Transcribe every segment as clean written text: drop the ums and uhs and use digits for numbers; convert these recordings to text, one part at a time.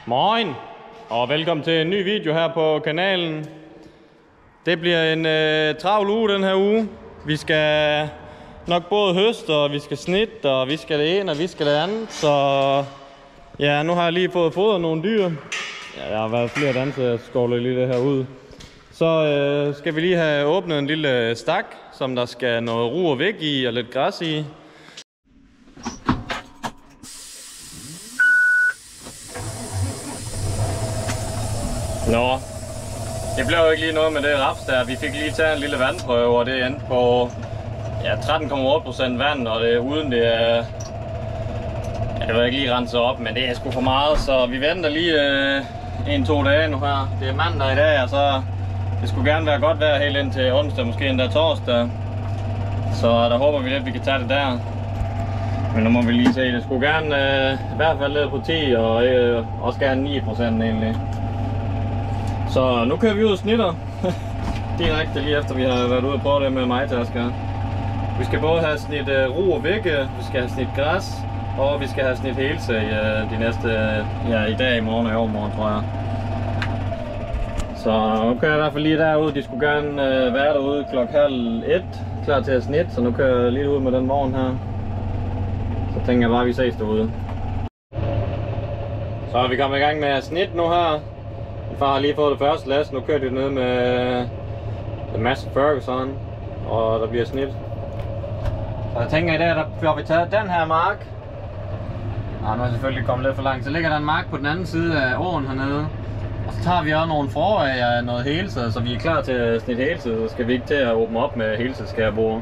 Moin og velkommen til en ny video her på kanalen. Det bliver en travl uge den her uge. Vi skal nok både høste, og vi skal snit, og vi skal det ene, og vi skal det andet. Så ja, nu har jeg lige fået fodret nogle dyr. Ja, jeg har været flere dage, så jeg skovler lige det her ud. Så skal vi lige have åbnet en lille stak, som der skal noget ro og væk i, og lidt græs i. Nå, det blev jo ikke lige noget med det raps der. Vi fik lige taget en lille vandprøve, og det endte på 13,8% vand, og det uden det er... Ja, det var ikke lige renset op, men det er sgu for meget, så vi venter lige 1-2 dage nu her. Det er mandag i dag, og så det skulle gerne være godt vejr helt ind til onsdag, måske endda torsdag. Så der håber vi lidt, at vi kan tage det der. Men nu må vi lige se, det skulle gerne i hvert fald lidt på 10, og også gerne 9% egentlig. Så nu kører vi ud og snitter direkte lige efter vi har været ude og prøve det med majtasker. Vi skal både have snit ro og vægge, vi skal have snit græs, og vi skal have snit helse de næste, i dag, i morgen og i overmorgen, tror jeg. Så nu kører jeg i hvert fald lige derude. De skulle gerne være derude klokken 12:30, klar til at snitte, så nu kører jeg lige ud med den morgen her. Så tænker jeg bare, at vi ses derude. Så er vi kommet i gang med at snitte nu her. Min far har lige fået det første last. Nu kører de ned med Mads Ferguson, og der bliver snit. Så jeg tænker i dag, der får vi taget den her mark. Nu er jeg selvfølgelig kommet lidt for langt. Så ligger der en mark på den anden side af åen hernede. Og så tager vi også nogle forår af noget helse, så vi er klar til at snitte helse. Så skal vi ikke til at åbne op med helseskærbord.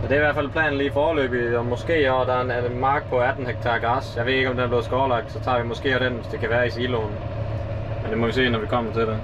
Så det er i hvert fald planen lige foreløbig, og måske også der er en mark på 18 hektar græs. Jeg ved ikke om den er blevet skovlagt, så tager vi måske også den, hvis det kan være i siloen. Men det må vi se, når vi kommer til det.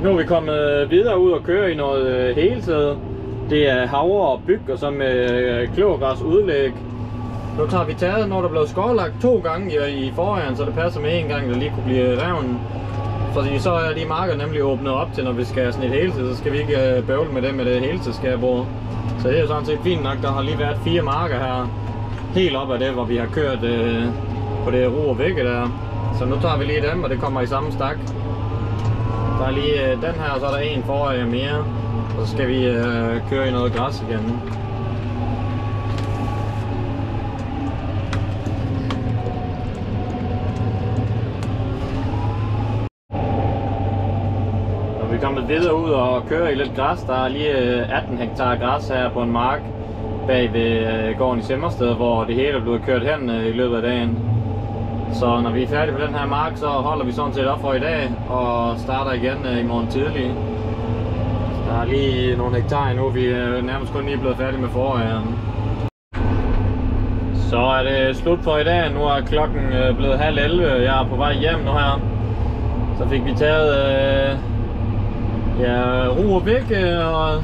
Nu er vi kommet videre ud og køre i noget helsæde. Det er havre og byg, og så med kløvergræs udlæg. Nu tager vi taget, når der blev skovlagt 2 gange i forvejen, så det passer med 1 gang, der lige kunne blive revnen. Fordi så er de marker nemlig åbnet op til, når vi skal snit helse, så skal vi ikke bøvle med det helseskærbord. Så det er jo sådan set fint nok. Der har lige været 4 marker her, helt op af det, hvor vi har kørt på det ro og vægge der. Så nu tager vi lige dem, og det kommer i samme stak. Der er lige den her, og så er der en foran mere, og så skal vi køre i noget græs igen. Når vi er kommet videre ud og kører i lidt græs, der er lige 18 hektar græs her på en mark bag ved gården i Simmersted, hvor det hele er blevet kørt hen i løbet af dagen. Så når vi er færdige på den her mark, så holder vi sådan set op for i dag og starter igen i morgen tidlig. Der er lige nogle hektar endnu, vi er nærmest kun lige blevet færdige med foråret. Så er det slut for i dag. Nu er klokken blevet 10:30, jeg er på vej hjem nu her. Så fik vi taget ro og vægge og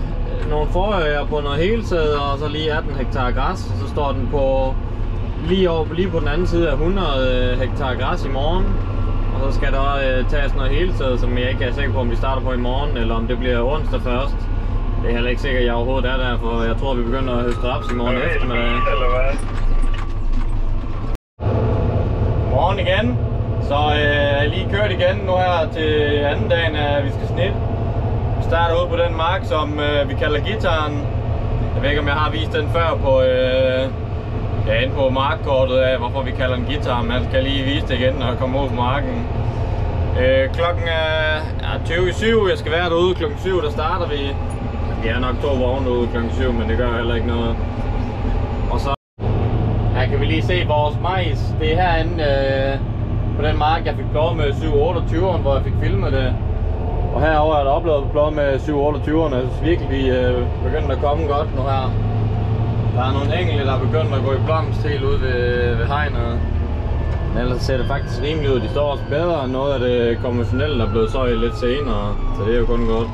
nogle forøjer på noget helsæde, og så lige 18 hektar græs. Så står den på lige på den anden side af 100 hektar græs i morgen. Og så skal der tages noget helsæde, som jeg ikke er sikker på, om vi starter på i morgen, eller om det bliver onsdag først. Det er heller ikke sikkert, at jeg overhovedet er der, for jeg tror, vi begynder at høste raps i morgen eftermiddag. Morgen igen. Så jeg lige kørt igen nu her til anden dagen, at vi skal snitte. Vi starter ud på den mark, som vi kalder Gitaren. Jeg ved ikke, om jeg har vist den før på, inde på markkortet af, hvorfor vi kalder den Gitar. Men jeg skal lige vise det igen, når jeg kommer ud på marken. Klokken er 20:07. Jeg skal være derude klokken 7, der starter vi. Vi er nok 2 vogne ude klokken 7, men det gør heller ikke noget. Og så her kan vi lige se vores majs. Det er herinde på den mark, jeg fik pløjet med 728'eren, hvor jeg fik filmet det. Og herovre er der oplevet pløjet med 728'eren. Jeg synes virkelig, vi begynder at komme godt nu her. Der er nogle enkelte, der er begyndt at gå i blomst helt ude ved hegnet. Men ellers ser det faktisk rimeligt ud. De står også bedre end noget af det konventionelle, der er blevet søjet lidt senere. Så det er jo kun godt.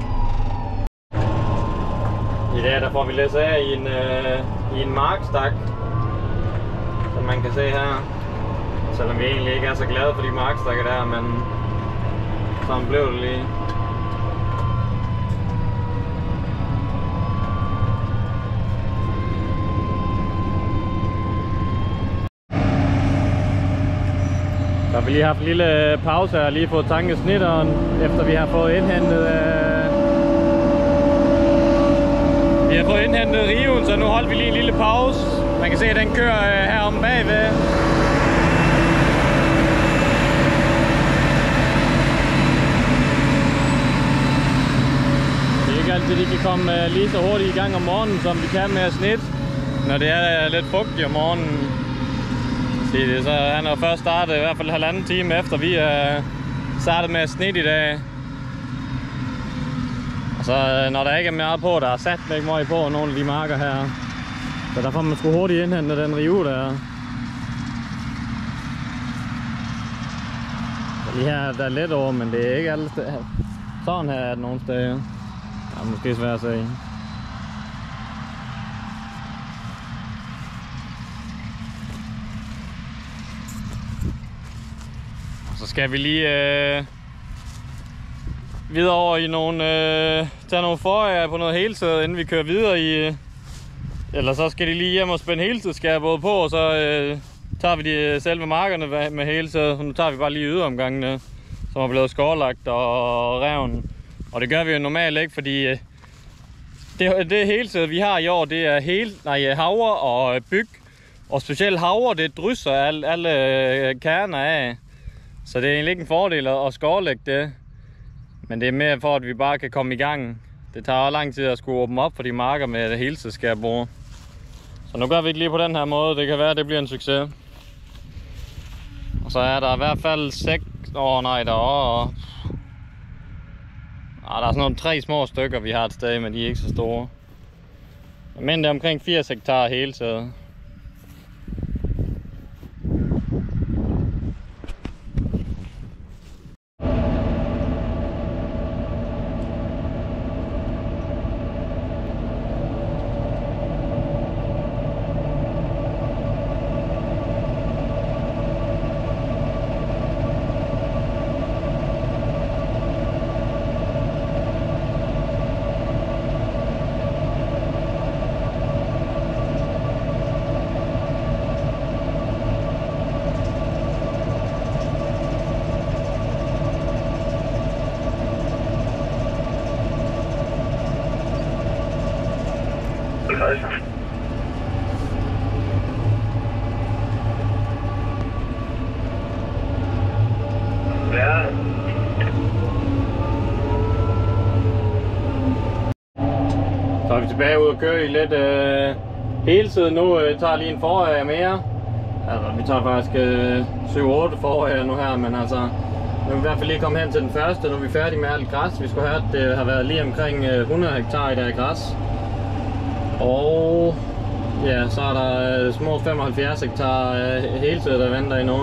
I dag der får vi læs af i en markstak, som man kan se her. Selvom vi egentlig ikke er så glade for de markstakker der, men sådan blev det lige. Så har vi lige haft en lille pause og lige fået tanket snitteren, efter vi har fået indhentet riven, så nu holdt vi lige en lille pause. Man kan se, at den kører heromme bagved. Det er ikke altid, de kan komme lige så hurtigt i gang om morgenen, som vi kan med at snitte, når det er lidt fugtigt om morgenen. Så han har først startet i hvert fald 1,5 time efter vi startet med at snitte i dag. Og så når der ikke er meget på, der er sat væk meget på nogle af de marker her. Så der får man sgu hurtigt indhente den rive der. Lige her der er let over, men det er ikke alle steder. Sådan her er det nogle steder. Det er måske svært at se. Så skal vi lige videre over i nogle, tage nogle forår på noget heltid, inden vi kører videre i. Eller så skal de lige hjem og spænde heltidsskærbåd på, og så tager vi de selve markerne med heltid. Nu tager vi bare lige yderomgangene, som er blevet skårlagt og reven. Og det gør vi jo normalt ikke, fordi det heltid vi har i år, det er havre og byg. Og specielt havre, det drysser alle kerner af. Så det er egentlig ikke en fordel at skårlægge det. Men det er mere for, at vi bare kan komme i gang. Det tager også lang tid at skulle åbne op for de marker med det heltidsskærbord. Så nu gør vi det lige på den her måde. Det kan være, at det bliver en succes. Og så er der i hvert fald 6... der er sådan nogle 3 små stykker, vi har et sted, men de er ikke så store. Men det er omkring 80 hektar hele tiden. Ja. Så er vi tilbage ud og køre i lidt hele tiden nu. Tager lige en forår mere. Altså, vi tager faktisk 7-8 forår nu her, men altså nu er vi i hvert fald lige kommet hen til den første. Nu er vi færdige med alt græs. Vi skulle have, det har været lige omkring 100 hektar i der græs. Og ja, så er der små 75 hektar hele tiden, der venter endnu.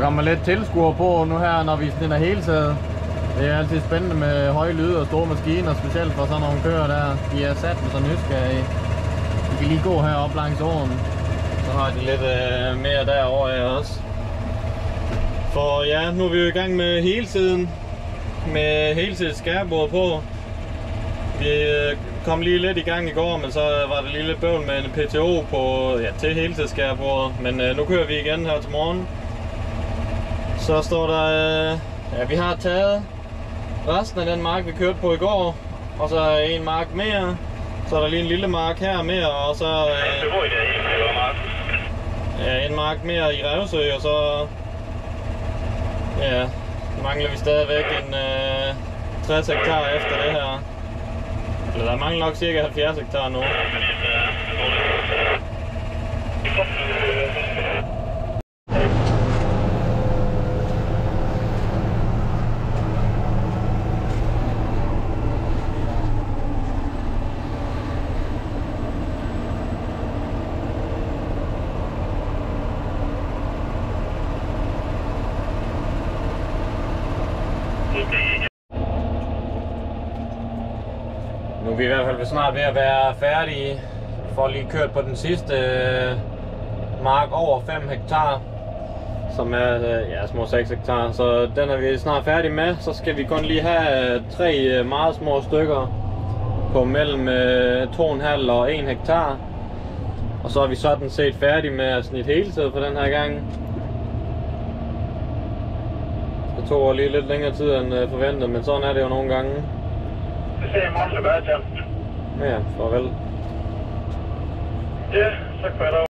kommer lidt tilskuere på nu her, når vi snitter hele tiden. Det er altid spændende med høje lyde og store maskiner, specielt for sådan nogle kører der. De er sat med så nysgerrige. Vi kan lige gå heroppe langs åen. Så har de lidt mere derovre af også. For ja, nu er vi jo i gang med hele tiden. Med hele tiden skærbordet på. Vi kom lige lidt i gang i går, men så var der lige lidt bøvl med en PTO på, ja, til hele tiden skærbordet. Men nu kører vi igen her til morgen. Så står der, ja, vi har taget resten af den mark, vi kørte på i går. Og så en mark mere. Så er der lige en lille mark her mere, og så ja, en mark mere i Revsø, og så ja, mangler vi stadigvæk en 60 hektar efter det her. Eller der mangler nok cirka 70 hektar nu. Nu er vi i hvert fald snart ved at være færdige. Vi får lige kørt på den sidste mark over 5 hektar, som er ja, små 6 hektar. Så den er vi snart færdige med. Så skal vi kun lige have 3 meget små stykker på mellem 2,5 og 1 hektar. Og så er vi sådan set færdige med at snitte hele tiden for den her gang. Det tog lige lidt længere tid end forventet, men sådan er det jo nogle gange. Det ser jeg meget tilbage til. Ja, farvel. Ja, så kører der.